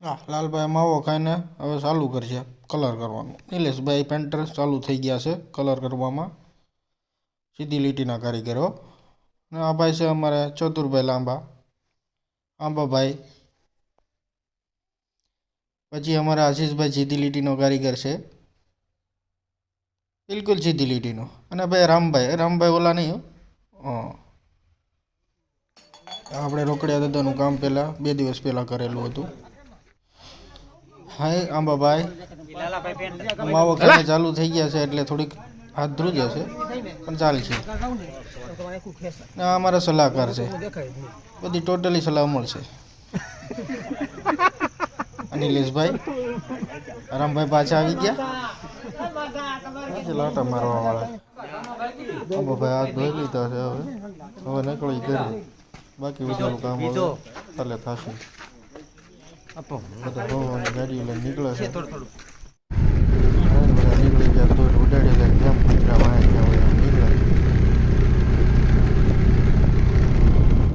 હા, લાલભાઈ માવો ખાઈને હવે ચાલુ કરશે કલર કરવાનું. નિલેશભાઈ પેન્ટર ચાલુ થઈ ગયા છે કલર કરવામાં, સીધી લીટીના કારીગરો. ને આ ભાઈ છે અમારે ચતુરભાઈ લાંબા, આંબાભાઈ. પછી અમારા આશીષભાઈ સીધી લીટીનો કારીગર છે, બિલકુલ સીધી લીટીનો. અને ભાઈ રામભાઈ ઓલા નહીં હો. હા, આપણે રોકડિયા દાદાનું કામ પહેલાં 2 દિવસ પહેલાં કરેલું હતું. હાય આંબાભાઈ, માવો ખાઈને ચાલુ થઈ ગયા છે એટલે થોડીક હાથ ધ્રુજ હશે પણ ચાલશે. ને આ અમારા સલાહકાર છે, બધી ટોટલી સલાહ મળશે. નિલેશભાઈ, રામભાઈ પાછા આવી ગયા, લાટા મારવા વાળા. આંબાભાઈ હાથ ધોઈ લીધા છે, હવે નીકળી ઘરે. બાકી બીજાનું કામ હવે કાલે થશે. બધા ગાડીઓ લઈને નીકળે છે.